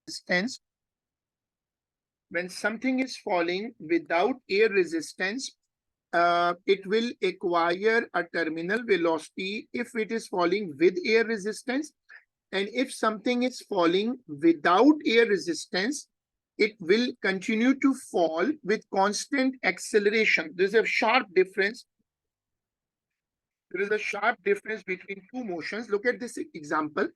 resistance, when something is falling without air resistance, it will acquire a terminal velocity if it is falling with air resistance. And if something is falling without air resistance, it will continue to fall with constant acceleration. There's a sharp difference. There is a sharp difference between two motions. Look at this example.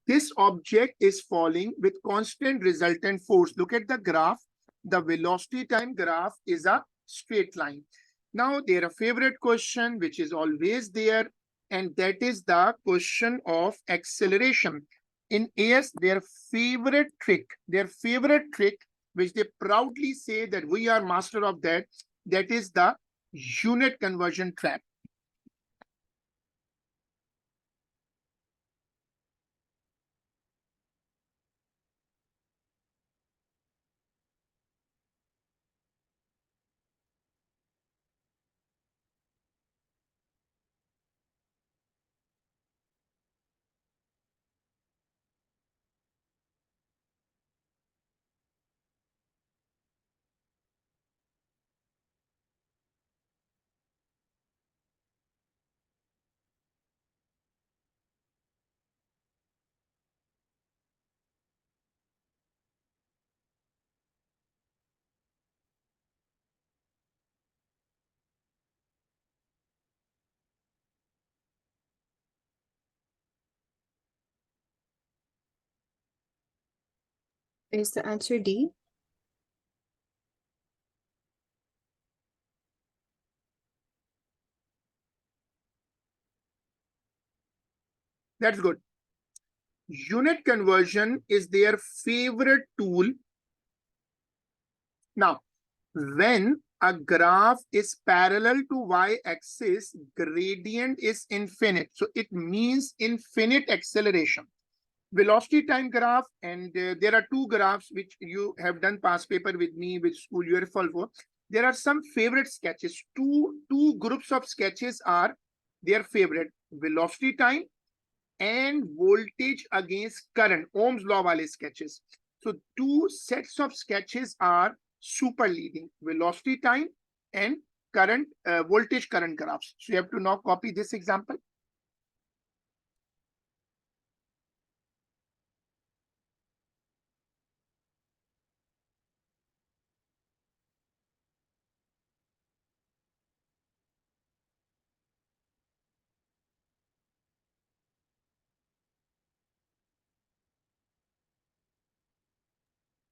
This object is falling with constant resultant force. Look at the graph. The velocity time graph is a straight line. Now, their favorite question, which is always there, and that is the question of acceleration. In AS, their favorite trick, which they proudly say that we are master of that is the unit conversion trap. Is the answer D? That's good. Unit conversion is their favorite tool. Now, when a graph is parallel to y-axis, gradient is infinite. So it means infinite acceleration. Velocity time graph, and there are two graphs which you have done past paper with me, which school you are full for. There are some favorite sketches. Two groups of sketches are their favorite: velocity time and voltage against current, Ohm's law wale sketches. So two sets of sketches are super leading: velocity time and current, voltage current graphs. So you have to now copy this example.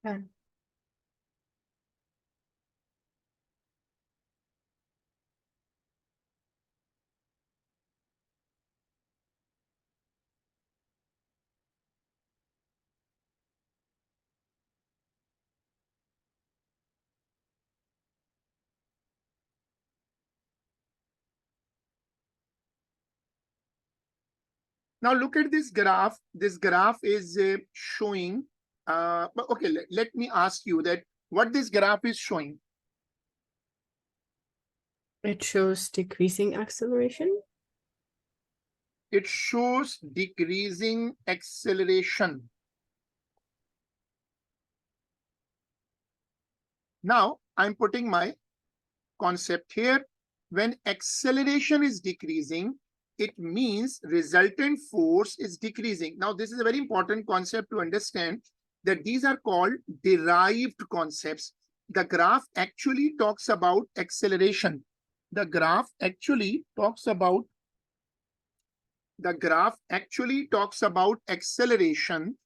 Done. Now look at this graph. This graph is showing, but okay, let me ask you that what this graph is showing. It shows decreasing acceleration. It shows decreasing acceleration. Now I'm putting my concept here. When acceleration is decreasing, it means resultant force is decreasing. Now, this is a very important concept to understand, that these are called derived concepts. The graph actually talks about acceleration. The graph actually talks about acceleration,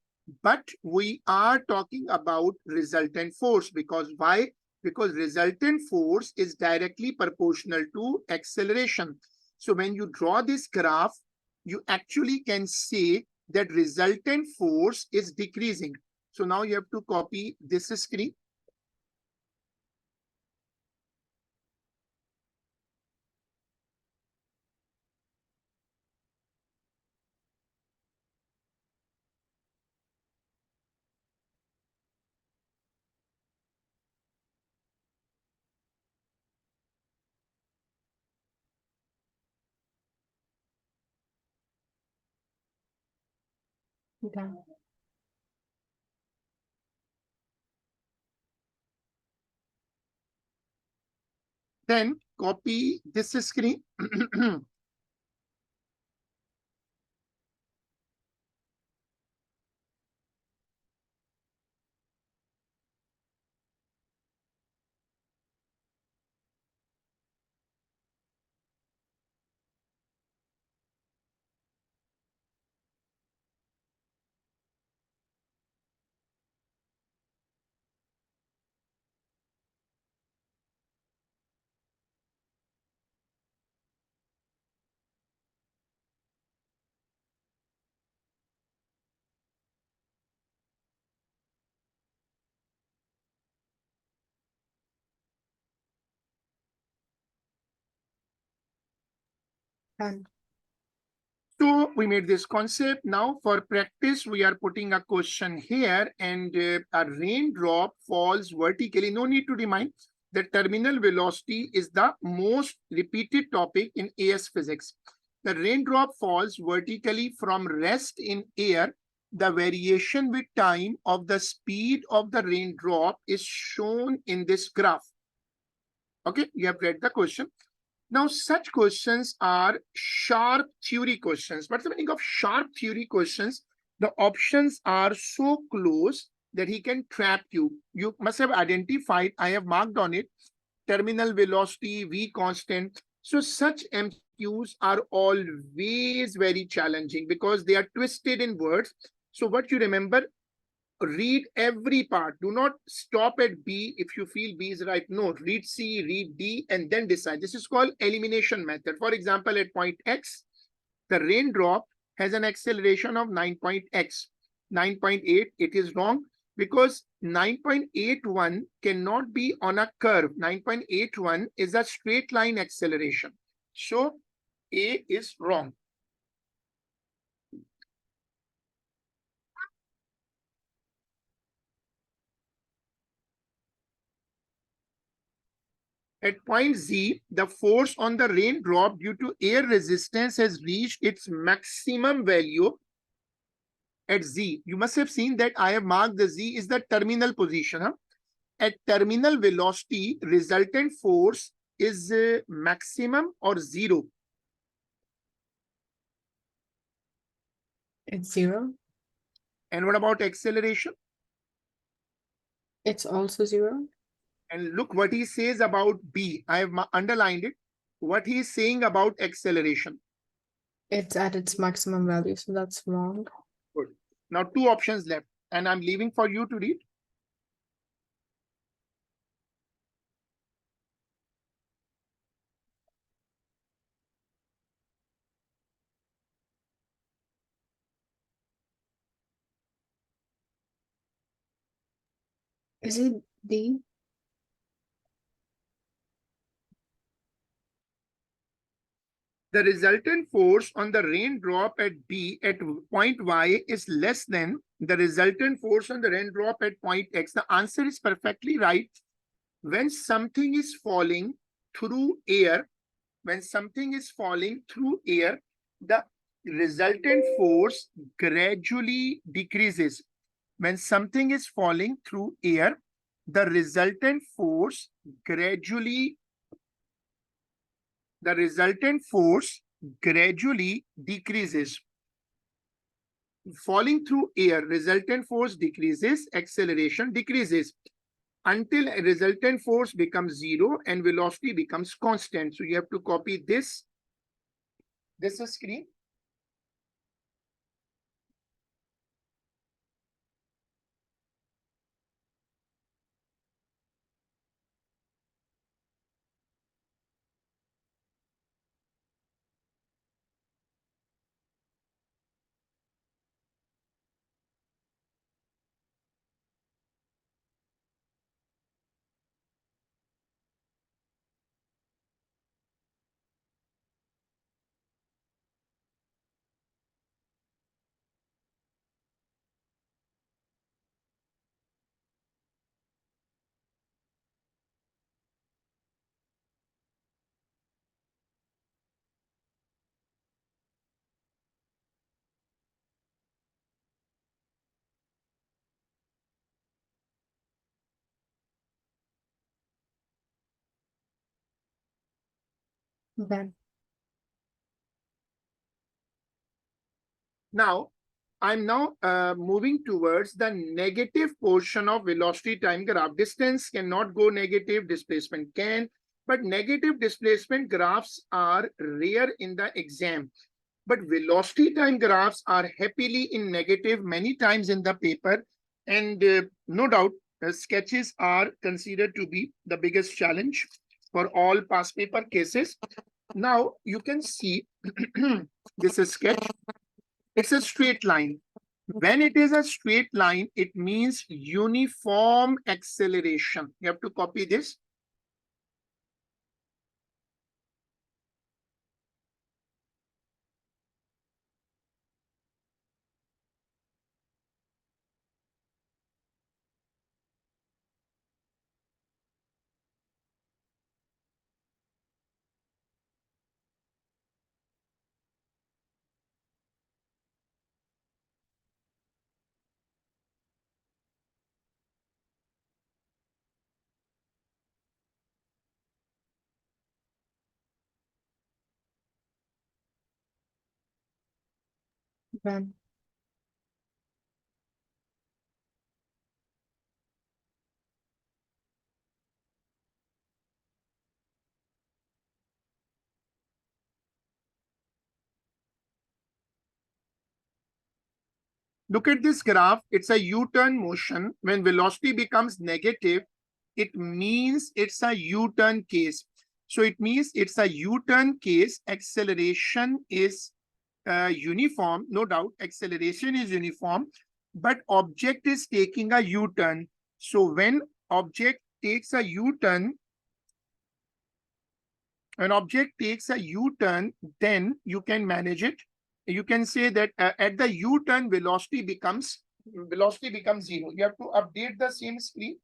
but we are talking about resultant force. Because why? Because resultant force is directly proportional to acceleration. So when you draw this graph, you actually can say that resultant force is decreasing. So now you have to copy this screen. Done. Then copy this screen. And So we made this concept. Now for practice, we are putting a question here, and a raindrop falls vertically. No need to remind. The terminal velocity is the most repeated topic in AS physics. The raindrop falls vertically from rest in air. The variation with time of the speed of the raindrop is shown in this graph. Okay, you have read the question. Now, such questions are sharp theory questions. What's the meaning of sharp theory questions? The options are so close that he can trap you. You must have identified, I have marked on it, terminal velocity, V constant. So such MQs are always very challenging because they are twisted in words. So what you remember, read every part. Do not stop at B if you feel B is right. No, read C, read D, and then decide. This is called elimination method. For example, at point X, the raindrop has an acceleration of 9.x. 9.8, it is wrong because 9.81 cannot be on a curve. 9.81 is a straight line acceleration. So A is wrong. At point Z, the force on the raindrop due to air resistance has reached its maximum value at Z. You must have seen that I have marked the Z is the terminal position. Huh? At terminal velocity, resultant force is maximum or zero. it's 0. And what about acceleration? It's also 0. And look what he says about B. I have underlined it. What he is saying about acceleration. It's at its maximum value, so that's wrong. Good. Now two options left, and I'm leaving for you to read. Is it D? The resultant force on the raindrop at B at point Y is less than the resultant force on the raindrop at point X. The answer is perfectly right. When something is falling through air, when something is falling through air, the resultant force gradually decreases. When something is falling through air, the resultant force gradually decreases. Falling through air, resultant force decreases, acceleration decreases until a resultant force becomes zero and velocity becomes constant. So you have to copy this screen. Then, Now, I'm now moving towards the negative portion of velocity time graph. Distance cannot go negative, displacement can, but negative displacement graphs are rare in the exam. But velocity time graphs are happily in negative many times in the paper. And no doubt, sketches are considered to be the biggest challenge for all past paper cases. Now you can see this is sketch. It's a straight line. When it is a straight line, it means uniform acceleration. You have to copy this. then, Look at this graph. It's a U-turn motion. When velocity becomes negative, it means it's a U-turn case. So it means it's a U-turn case. Acceleration is uniform, no doubt. Acceleration is uniform, but object is taking a U-turn. So when object takes a U-turn, an object takes a U-turn, then you can manage it. You can say that at the U-turn, velocity becomes zero. You have to update the same screen.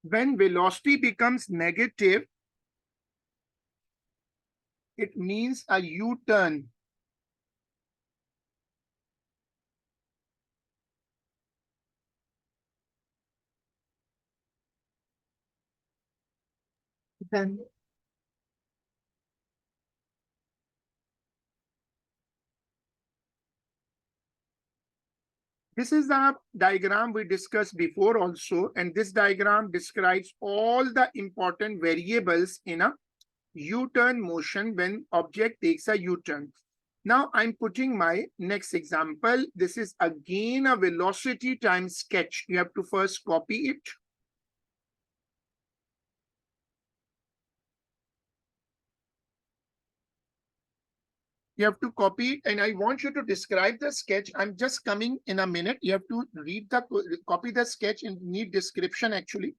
When velocity becomes negative, it means a U-turn. then, This is the diagram we discussed before also, and this diagram describes all the important variables in a U-turn motion when object takes a U-turn. Now I'm putting my next example. This is again a velocity time sketch. You have to first copy it. You have to copy it, and I want you to describe the sketch. I'm just coming in a minute. You have to copy the sketch and need description actually.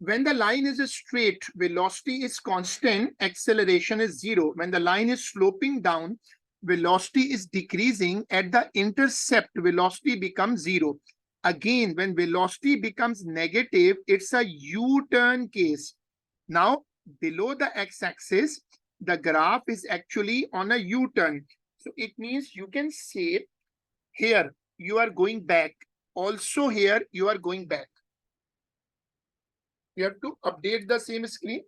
When the line is straight, velocity is constant, acceleration is zero. When the line is sloping down, velocity is decreasing. At the intercept, velocity becomes zero. Again, when velocity becomes negative, it's a U-turn case. Now, below the x-axis, the graph is actually on a U-turn. So it means you can say here you are going back. Also here you are going back. You have to update the same screen.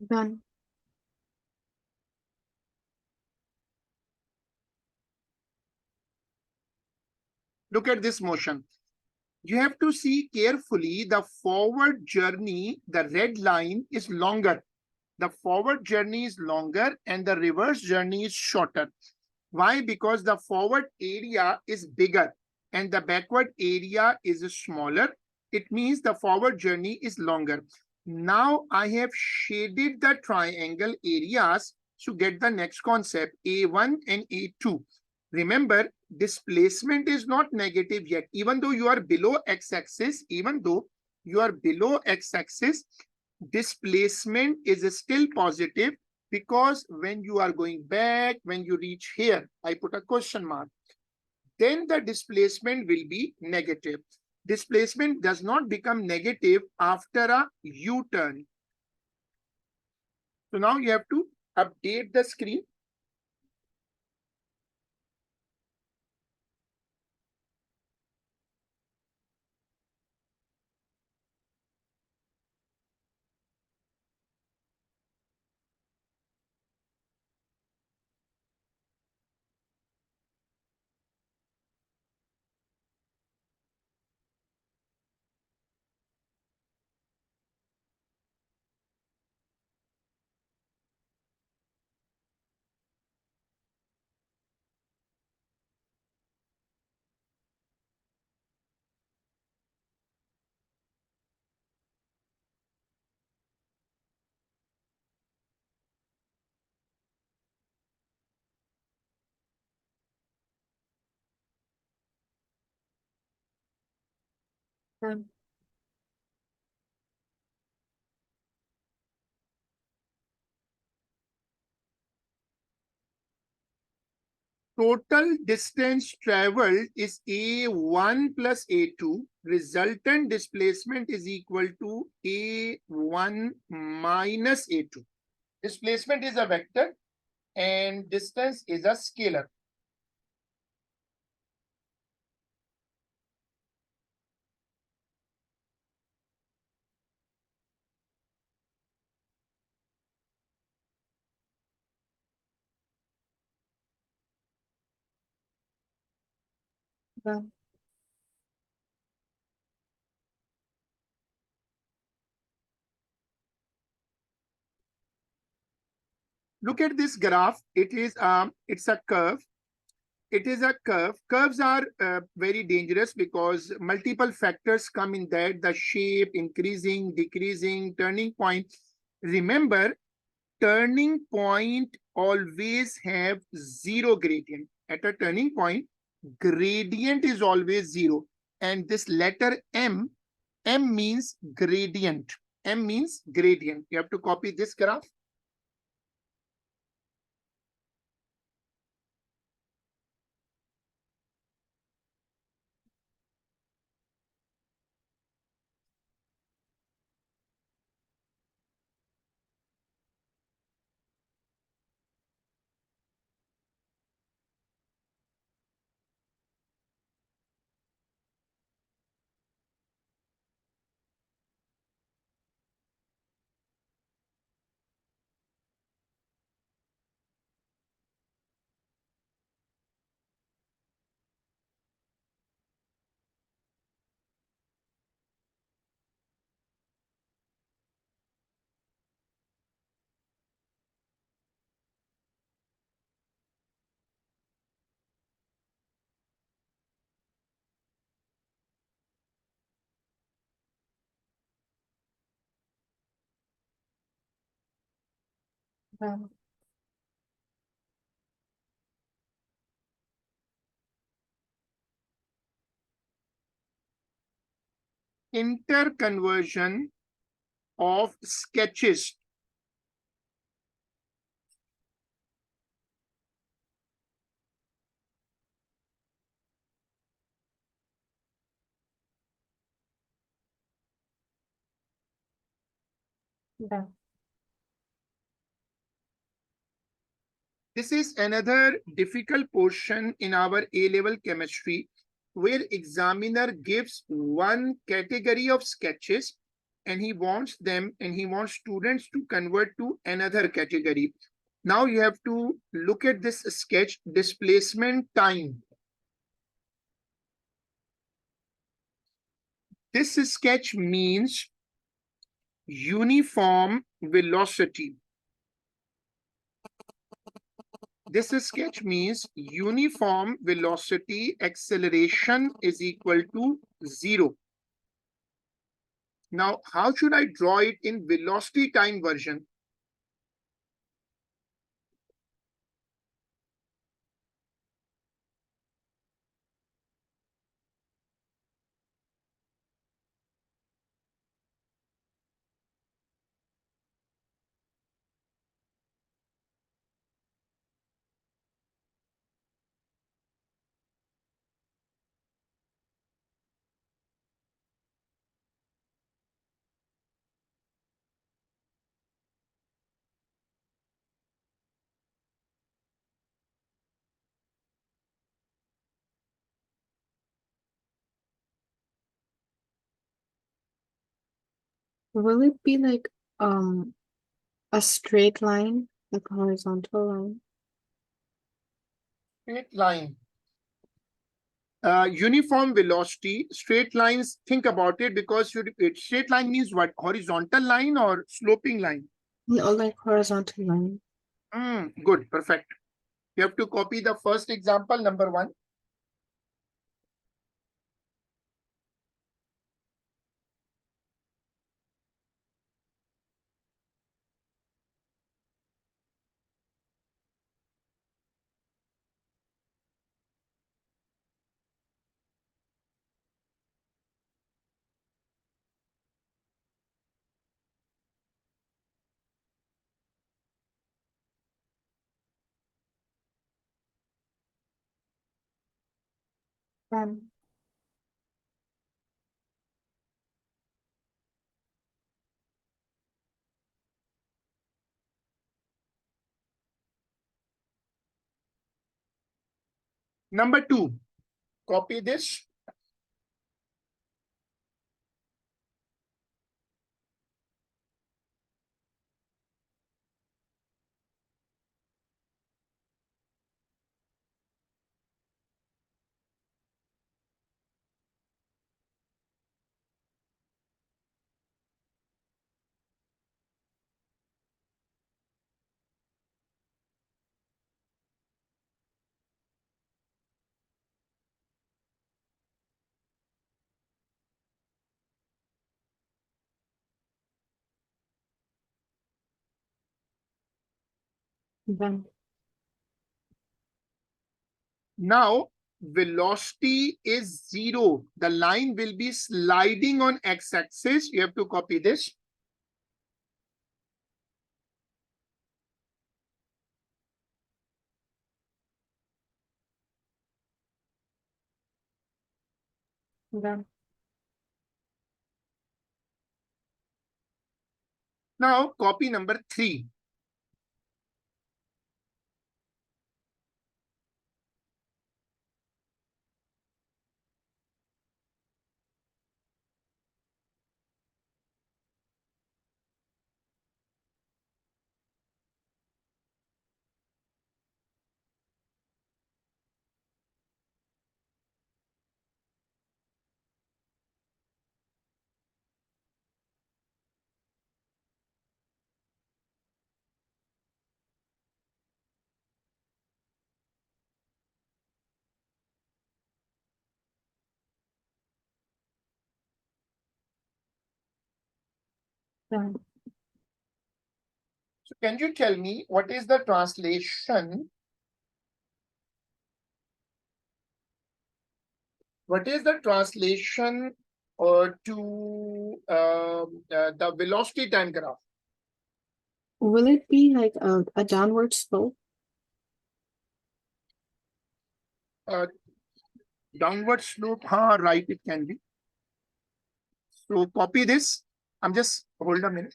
Done. Look at this motion. You have to see carefully the forward journey, the red line is longer. The forward journey is longer and the reverse journey is shorter. Why? Because the forward area is bigger and the backward area is smaller. It means the forward journey is longer. Now I have shaded the triangle areas to get the next concept, A1 and A2. Remember, displacement is not negative yet. Even though you are below x-axis, displacement is still positive, because when you are going back, when you reach here, I put a question mark, then the displacement will be negative. Displacement does not become negative after a U-turn. So now you have to update the screen. Done. Total distance traveled is A1 plus A2. Resultant displacement is equal to A1 minus A2. Displacement is a vector and distance is a scalar. Done. Look at this graph. It's a curve. It is a curve. Curves are very dangerous because multiple factors come in that: the shape, increasing, decreasing, turning point. Remember, turning point always have zero gradient. At a turning point, gradient is always zero. And this letter M, M means gradient. M means gradient. You have to copy this graph. Done. Interconversion of sketches. Done. This is another difficult portion in our A-level chemistry where examiner gives one category of sketches and he wants students to convert to another category. Now you have to look at this sketch displacement time. This sketch means uniform velocity. This sketch means uniform velocity acceleration is equal to 0. Now, how should I draw it in velocity time version? Will it be like a straight line, like a horizontal line? Straight line. Uniform velocity, straight lines, think about it because straight line means what? Horizontal line or sloping line? No, like horizontal line. Good, perfect. You have to copy the first example, number 1. Done. Number 2, copy this. Done. Now, velocity is 0. The line will be sliding on x-axis. You have to copy this. Done. Now, copy number 3. Done. So can you tell me what is the translation? What is the translation to the velocity time graph? Will it be like a downward slope? Uh, Downward slope, right, it can be. So copy this. I'm just hold a minute.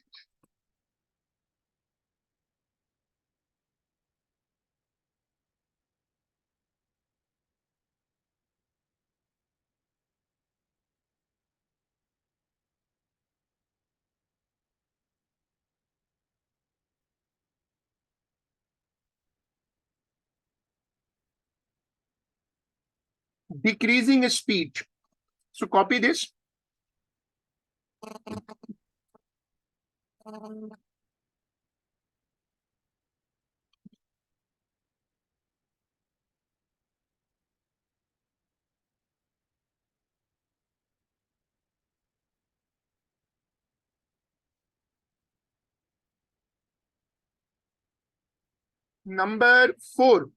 Decreasing speed. So copy this. Number 4.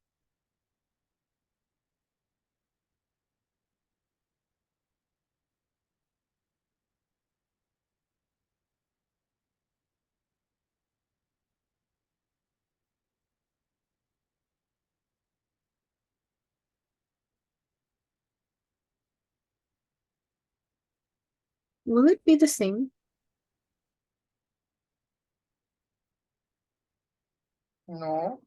Will it be the same? No.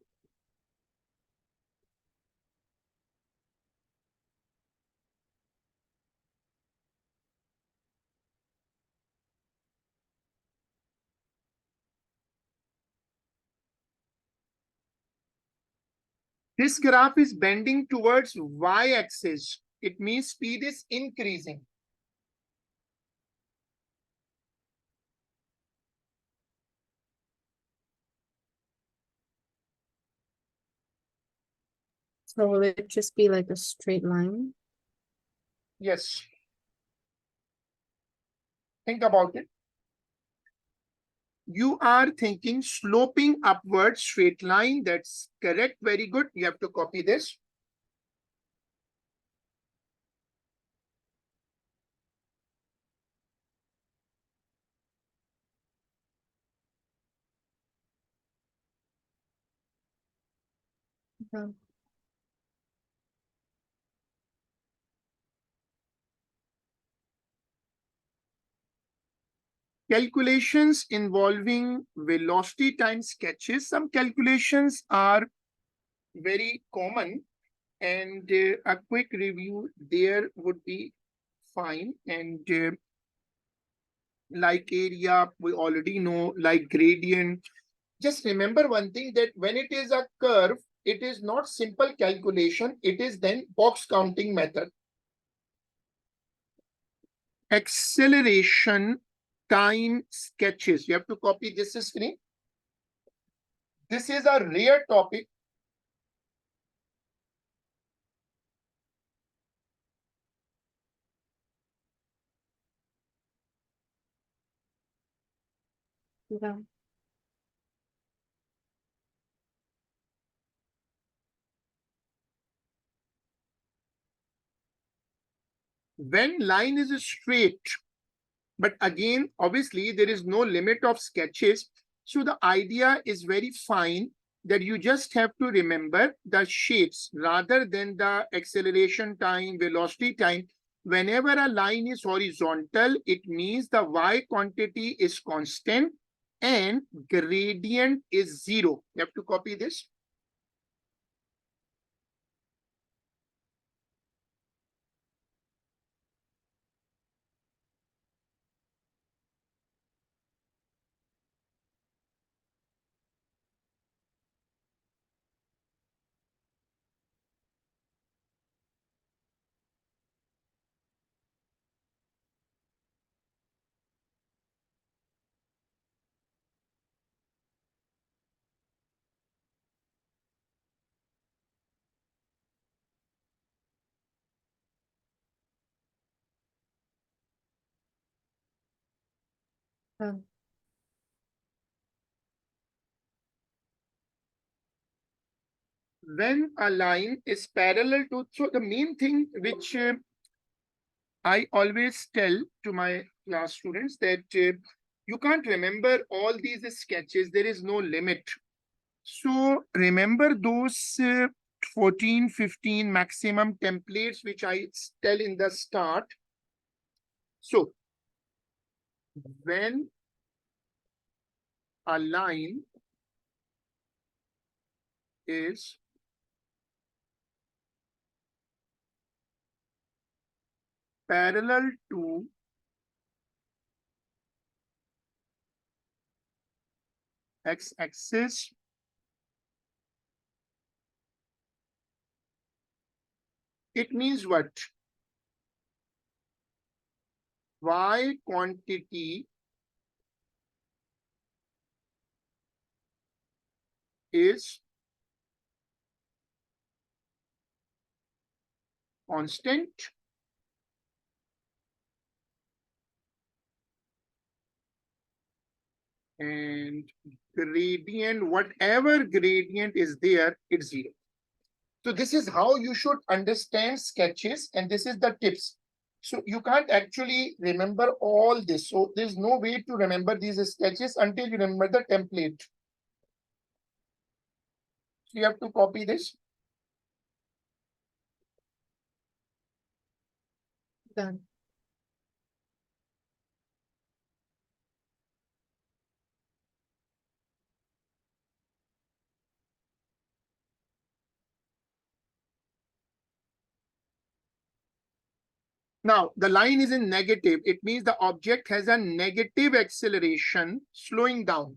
This graph is bending towards y-axis. It means speed is increasing. So will it just be like a straight line? Yes. Think about it. You are thinking sloping upward straight line. That's correct. Very good. You have to copy this. Yeah. Calculations involving velocity time sketches. Some calculations are very common, and a quick review there would be fine. And like area, we already know, like gradient. Just remember one thing, that when it is a curve, it is not simple calculation. It is then box counting method. Acceleration time sketches. You have to copy this screen. This is a rare topic. Yeah. When line is straight, but again, obviously, there is no limit of sketches. So the idea is very fine, that you just have to remember the shapes rather than the acceleration time, velocity time. Whenever a line is horizontal, it means the y quantity is constant and gradient is 0. You have to copy this. Yeah. when a line is parallel to, so the main thing which I always tell to my class students that you can't remember all these sketches. There is no limit. So remember those 14, 15 maximum templates which I tell in the start. So when a line is parallel to x-axis, it means what? Y quantity is constant and gradient, whatever gradient is there, it's zero. So this is how you should understand sketches, and this is the tips. So you can't actually remember all this. So there's no way to remember these sketches until you remember the template. So you have to copy this. Done. Now, the line is in negative. It means the object has a negative acceleration, slowing down.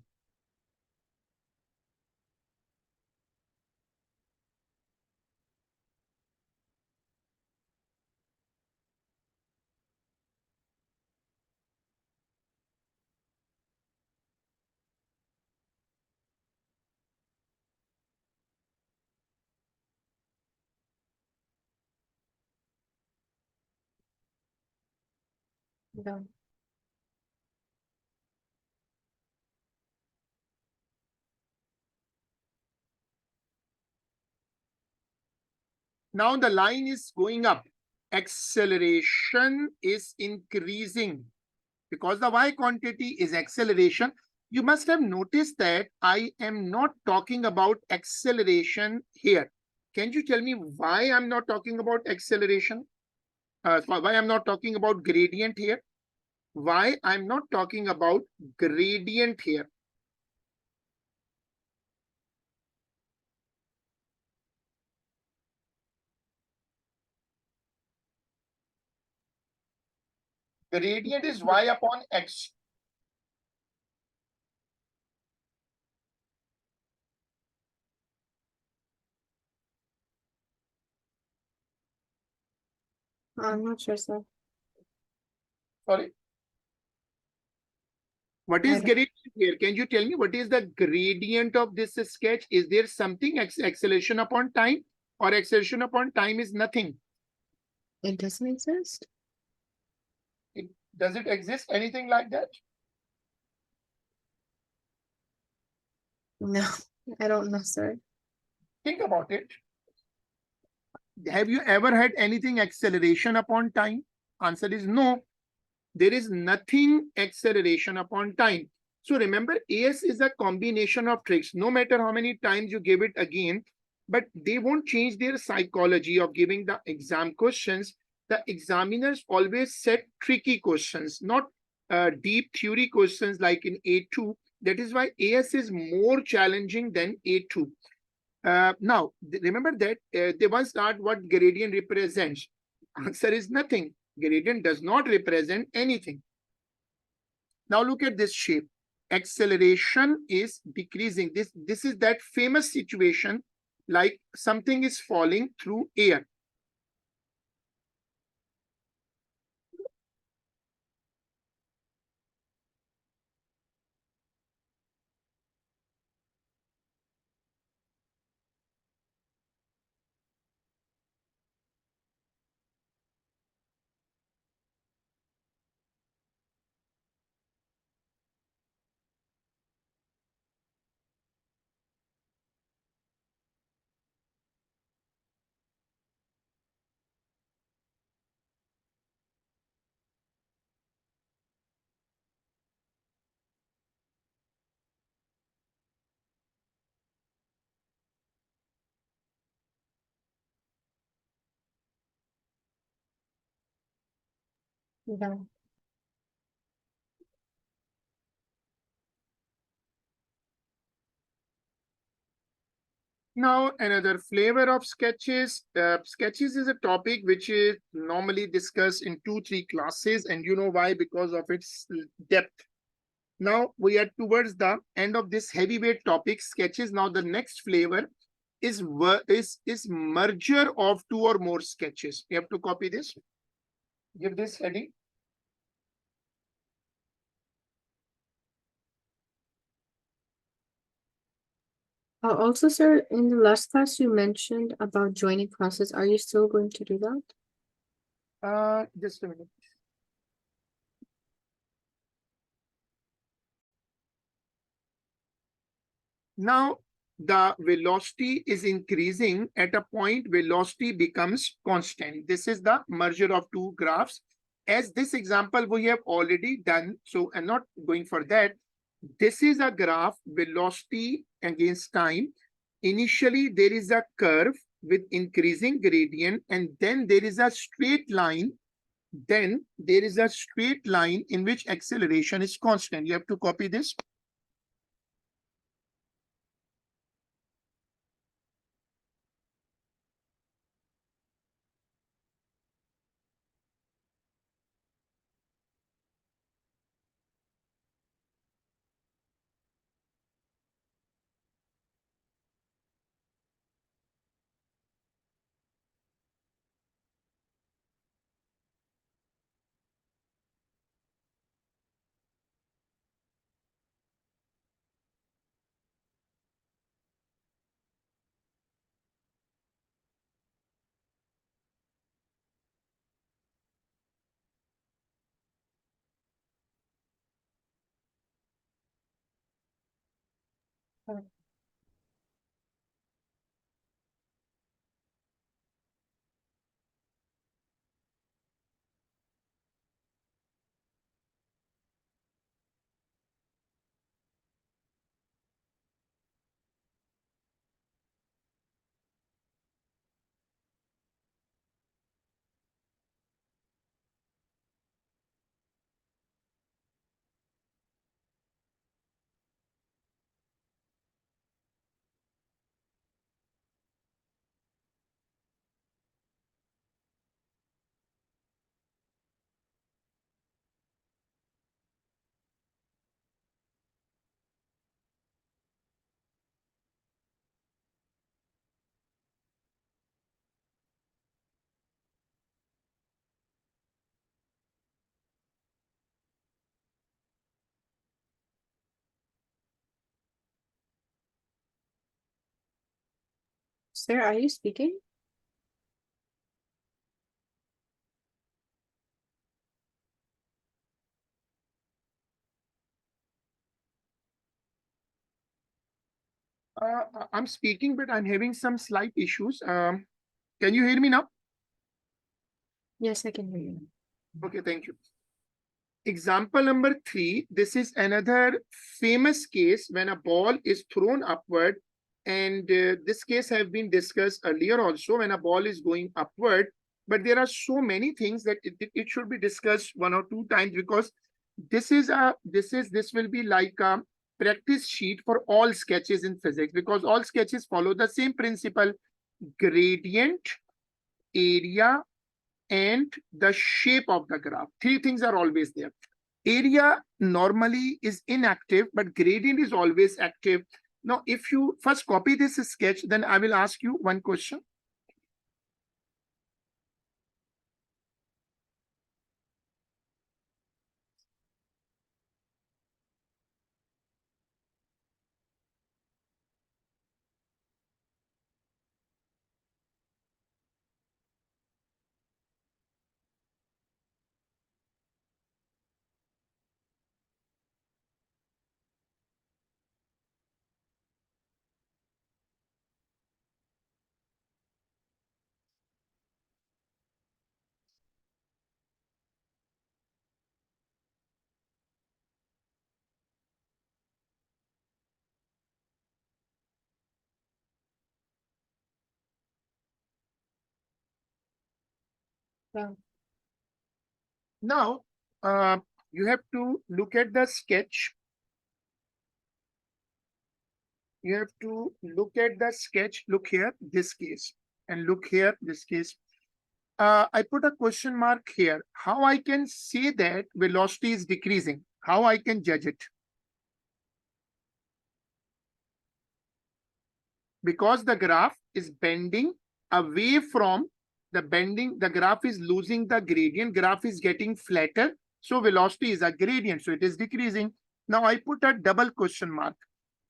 Done. Now the line is going up. Acceleration is increasing because the y quantity is acceleration. You must have noticed that I am not talking about acceleration here. Can you tell me why I'm not talking about acceleration? Why I'm not talking about gradient here? Why I'm not talking about gradient here? Gradient is y upon x. I'm not sure, sir. Sorry. What I is don't, gradient here? Can you tell me what is the gradient of this sketch? Is there something acceleration upon time, or acceleration upon time is nothing? it doesn't exist? Does it exist anything like that? No, I don't know, sir. Think about it. Have you ever had anything acceleration upon time? Answer is no. There is nothing acceleration upon time. So remember, AS is a combination of tricks. No matter how many times you give it again, but they won't change their psychology of giving the exam questions. The examiners always set tricky questions, not deep theory questions like in A2. That is why AS is more challenging than A2. Now, remember that they once asked what gradient represents. Answer is nothing. Gradient does not represent anything. Now look at this shape. Acceleration is decreasing. This is that famous situation like something is falling through air. Yeah. Now, another flavor of sketches. Sketches is a topic which is normally discussed in 2, 3 classes, and you know why? Because of its depth. Now we are towards the end of this heavyweight topic, sketches. Now the next flavor is merger of 2 or more sketches. You have to copy this. Give this heading. Also, sir, in the last class you mentioned about joining process. Are you still going to do that? Just a minute. Now the velocity is increasing at a point velocity becomes constant. This is the merger of 2 graphs. As this example we have already done, so I'm not going for that. This is a graph velocity against time. Initially there is a curve with increasing gradient, and then there is a straight line. Then there is a straight line in which acceleration is constant. You have to copy this. Sir, are you speaking? I'm speaking, but I'm having some slight issues. Can you hear me now? Yes, I can hear you. Okay, thank you. Example number 3. This is another famous case when a ball is thrown upward. And this case have been discussed earlier also when a ball is going upward. But there are so many things that it should be discussed 1 or 2 times, because this will be like a practice sheet for all sketches in physics, because all sketches follow the same principle: gradient, area, and the shape of the graph. 3 things are always there. Area normally is inactive, but gradient is always active. Now, if you first copy this sketch, then I will ask you one question. Yeah. Now, uh, you have to look at the sketch. You have to look at the sketch. Look here, this case, and look here, this case. I put a question mark here. How I can say that velocity is decreasing? How I can judge it? Because the graph is bending away from the bending, the graph is losing the gradient, graph is getting flatter. So velocity is a gradient, so it is decreasing. Now I put a double question mark.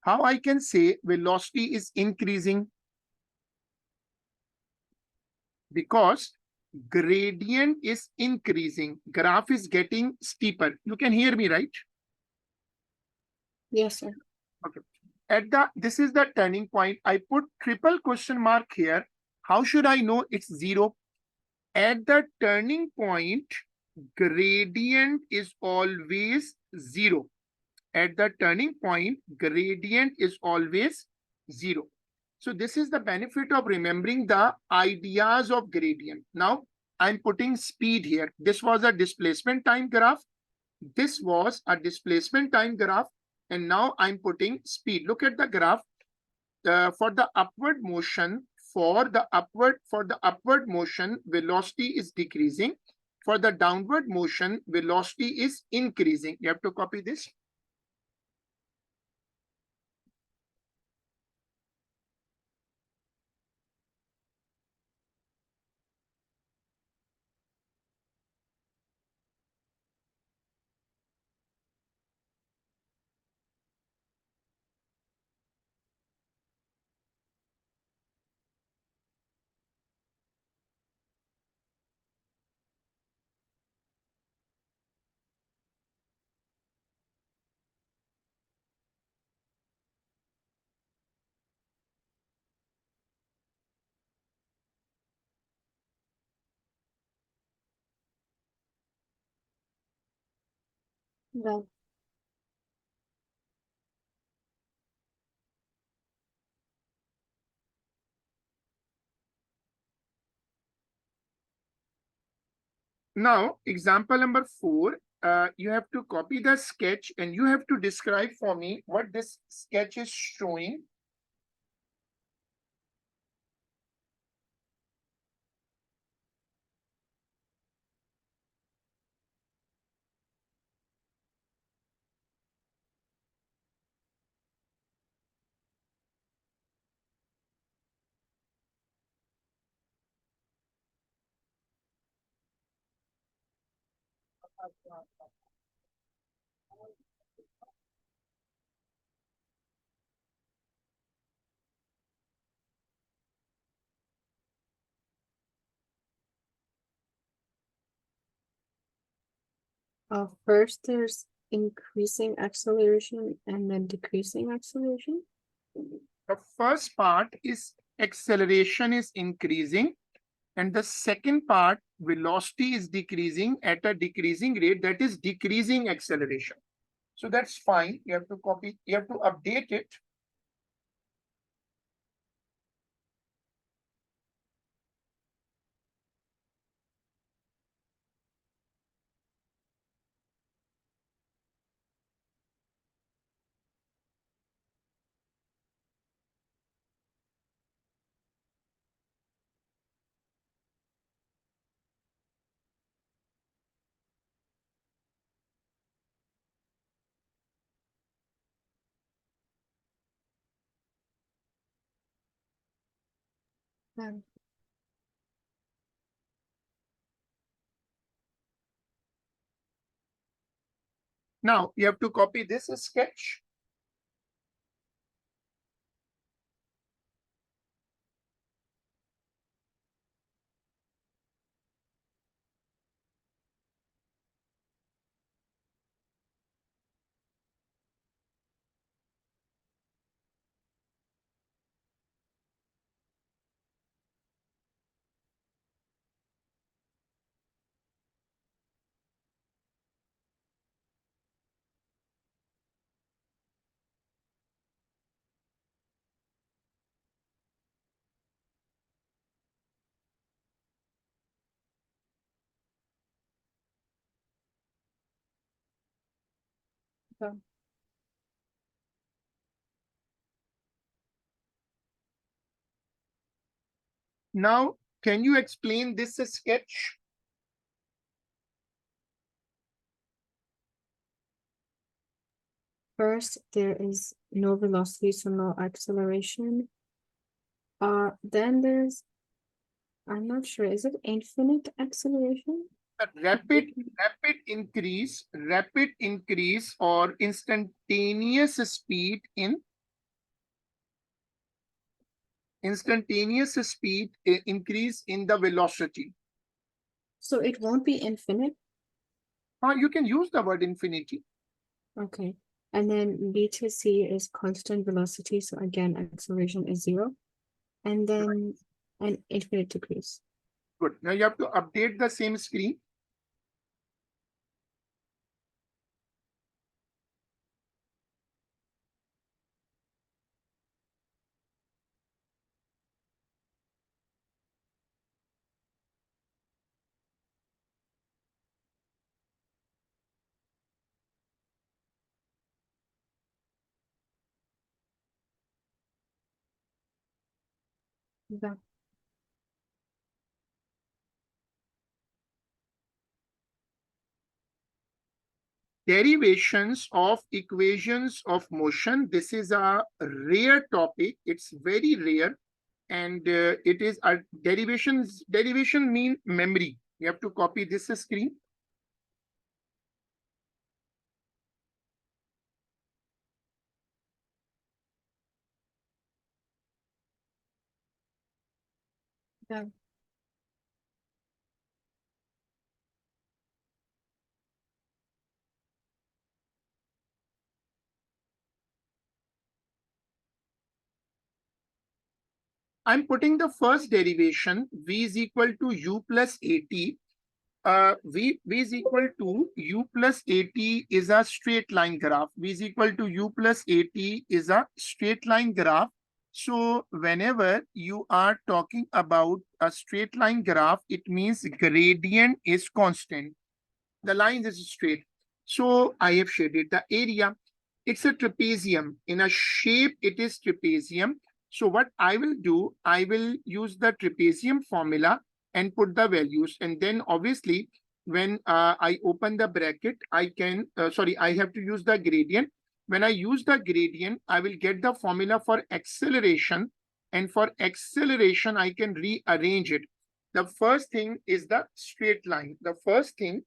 How I can say velocity is increasing? Because gradient is increasing, graph is getting steeper. You can hear me, right? Yes, sir. Okay. This is the turning point. I put triple question mark here. How should I know it's zero? At the turning point, gradient is always zero. At the turning point, gradient is always zero. So this is the benefit of remembering the ideas of gradient. Now I'm putting speed here. This was a displacement time graph. This was a displacement time graph. And now I'm putting speed. Look at the graph. For the upward motion, for the upward motion, velocity is decreasing. For the downward motion, velocity is increasing. You have to copy this. Well, Now, example number 4, you have to copy the sketch and you have to describe for me what this sketch is showing. first there's increasing acceleration and then decreasing acceleration. The first part is acceleration is increasing, and the second part, velocity is decreasing at a decreasing rate, that is decreasing acceleration. So that's fine. You have to copy, you have to update it. Um, Now you have to copy this sketch. Okay. Now, can you explain this sketch? First, there is no velocity, so no acceleration. Then there's, I'm not sure, is it infinite acceleration? A rapid increase or instantaneous speed increase in the velocity. So it won't be infinite. You can use the word infinity. Okay. And then B to C is constant velocity. So again, acceleration is 0. And then an infinite decrease. Good. Now you have to update the same screen. Yeah. Derivations of equations of motion. This is a rare topic. It's very rare. And it is a derivation mean memory. You have to copy this screen. Yeah. I'm putting the first derivation, v is equal to u plus at. V is equal to u plus at is a straight line graph. V is equal to u plus at is a straight line graph. So whenever you are talking about a straight line graph, it means gradient is constant. The line is straight. So I have shaded the area. It's a trapezium. In a shape, it is trapezium. So what I will do, I will use the trapezium formula and put the values. And then obviously, when I open the bracket, I can, I have to use the gradient. When I use the gradient, I will get the formula for acceleration. And for acceleration, I can rearrange it. The first thing is the straight line. The first thing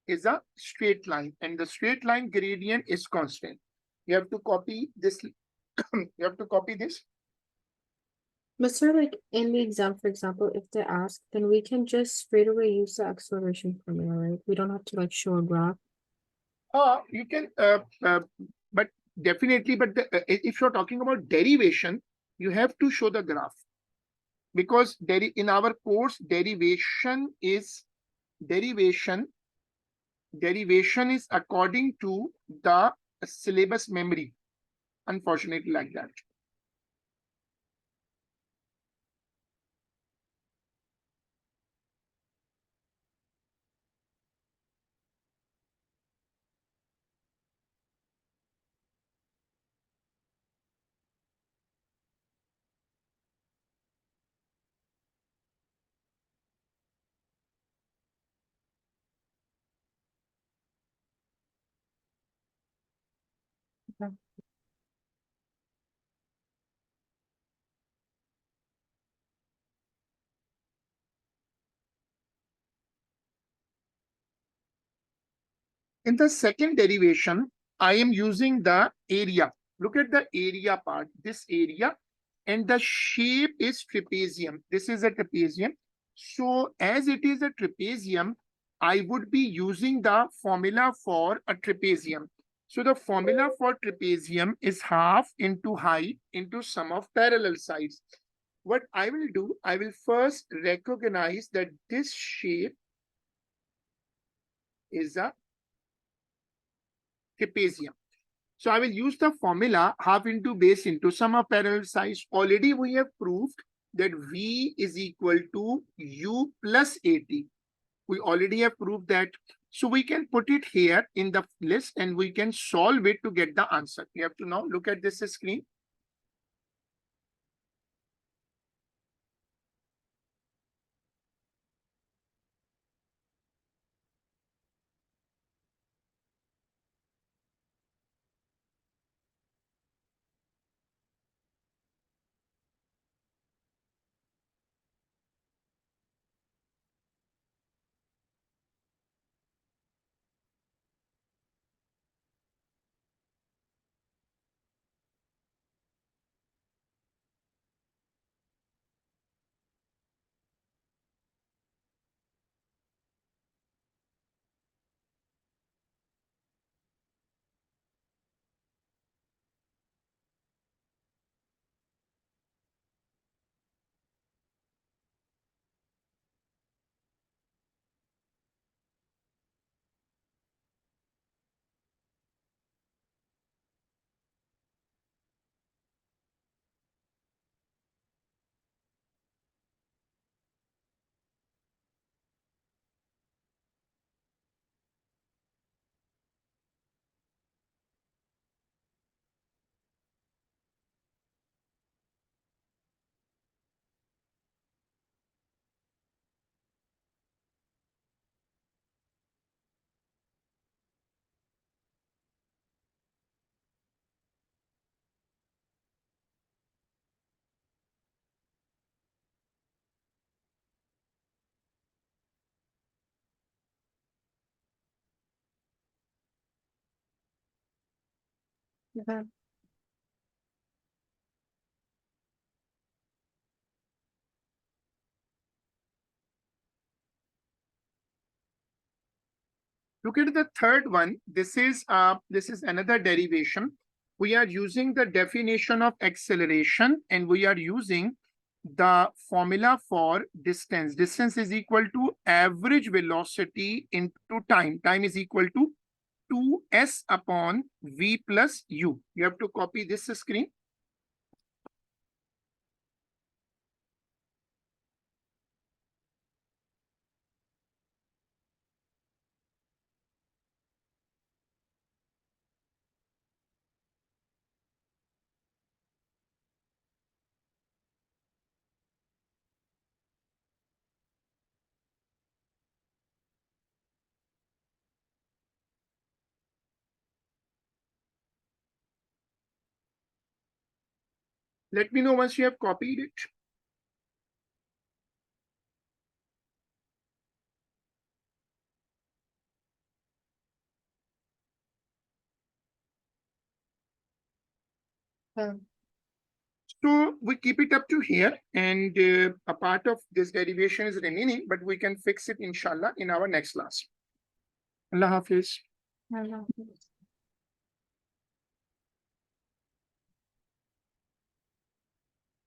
is a straight line, and the straight line gradient is constant. You have to copy this. You have to copy this. But sir, like in the exam, for example, if they ask, then we can just straight away use the acceleration formula, right? We don't have to like show a graph. You can, but definitely, but if you're talking about derivation, you have to show the graph, because in our course, derivation is according to the syllabus memory. Unfortunately, like that. Okay. In the second derivation, I am using the area. Look at the area part, this area, and the shape is trapezium. This is a trapezium. So as it is a trapezium, I would be using the formula for a trapezium. So the formula for trapezium is half into height into sum of parallel sides. What I will do, I will first recognize that this shape is a trapezium. So I will use the formula half into base into sum of parallel sides. Already we have proved that V is equal to U plus AT. We already have proved that. So we can put it here in the list and we can solve it to get the answer. You have to now look at this screen. Yeah. Look at the third one. This is another derivation. We are using the definition of acceleration and we are using the formula for distance. Distance is equal to average velocity into time. Time is equal to 2s upon v plus u. You have to copy this screen. Let me know once you have copied it. So we keep it up to here, and a part of this derivation is remaining, but we can fix it inshallah in our next class. Allah Hafiz. Allah.